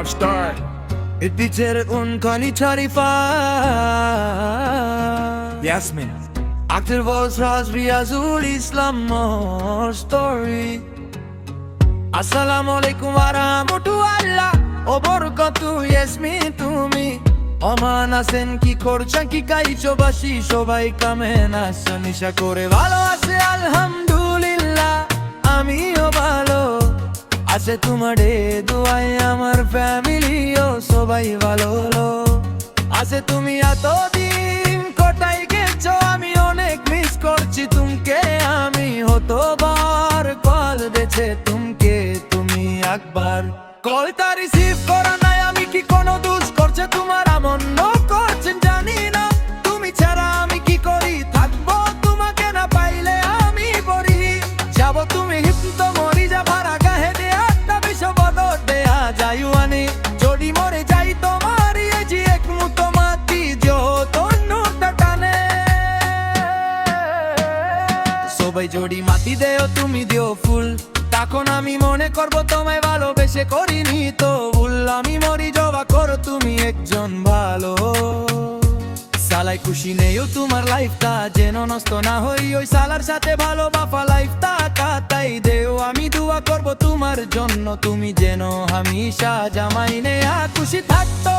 Five star. البيتر كوني تعرفها Yasmin Akter vos raz Riazul Islam story Assalamu alaikum wa rahmatullah O barakatu Yasmin তুমি অমান আছেন কি করছেন কি কাইছো বাসি সবাই কামেন আছো নিশা করে ভালো আছে আলহামদুলিল্লাহ আমিও ভালো আছে তোমারে দুয়াই আমার ফ্যামিলিও সবাই ভালো আছে তুমি এতদিন কোথায় গেছো আমি অনেক মিস করছি তোমাকে আমি হতবার কল দেছে তুমি একবার কলটা রিসিভ করা নাই আমি কি কোনো দোষ করছে তোমার আমন করছেন জানি না তুমি ছাড়া আমি কি করি থাকবো তোমাকে না পাইলে আমি পড়ি যাব তুমি হিপ্ত মরি যা ভাড়া গাহে দেয়া তবে সব দেয়া যাইওয়ানি যদি মরে যাই তোমার এই যে এক মুতো মাটি যতনুটা টানে সবাই জড়ি মাটি দেও তুমি দিও ফুল তখন আমি মনে করব তোমায় ভালোবেসে করিনি তো ভুল আমি মরি জবা করো তুমি একজন ভালো সালাই খুশি নেও তোমার লাইফটা যেন নষ্ট না হই ওই সালার সাথে ভালো বাফা লাইফটা কাটাই দেও আমি দোয়া করব তোমার জন্য তুমি যেন হামেশা জামাই নেয়া খুশি থাকতো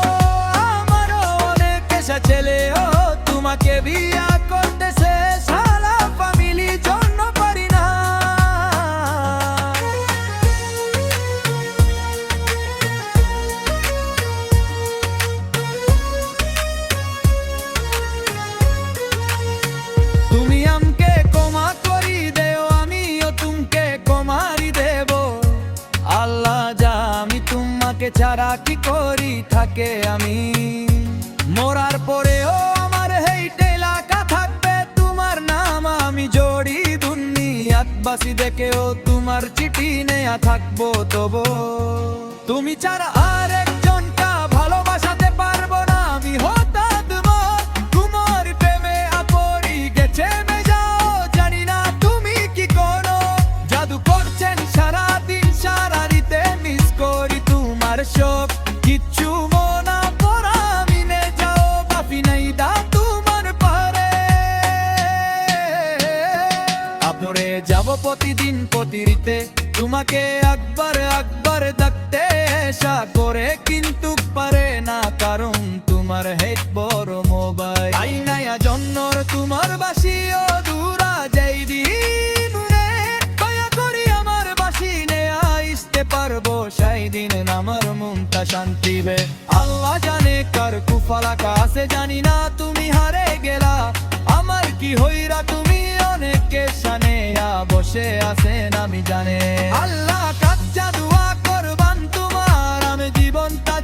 আমার অনেক পেশা ছেলে ও তোমাকে বিয়া করতেছে সালা ফ্যামিলি জন্য পারি না তুমি আমকে ক্ষমা করি দেও আমিও তুমকে ক্ষমারি দেব আল্লাহ যা আমি তোমাকে ছাড়া কি করি থাকে আমি মরার পরেও আমার হেইটে এলাকা থাকবে তোমার নাম আমি জড়ি দুনিয়াতবাসী দেখেও তোমার চিঠি নেয়া থাকবো তবু তুমি ছাড়া আর একজনটা ভালোবাসাতে পারবো না আমি হঠাৎ তোমার প্রেমে আপরি গেছে মেজাও জানি না তুমি কি করো জাদু করছেন সারাদিন সারারিতে মিস করি তোমার সব কিচ্ছু মনা পড়া মিনে যাও বাফি নাই দা তোমার পারে আপরে যাব প্রতিদিন প্রতিরিতে তোমাকে একবার দেখতে আশা করে কিন্তু পারে না কারণ তোমার হেড বড় মোবাইল আইনায়া জন্নর তোমার বাসিও দূরা যাই দিন রে দয়া করি আমার বাসি নে আইসতে পারবো সেই দিন আমার মনটা শান্তি বে আল্লাহ জানে কার কুফালা কাছে জানি না তুমি হারে গেলা আমার কি হইরা তুমি অনেকে শানে বসে আছেন আমি জানে আল্লাহ কাচ্চা দোয়া করবান তোমার আমি জীবনটা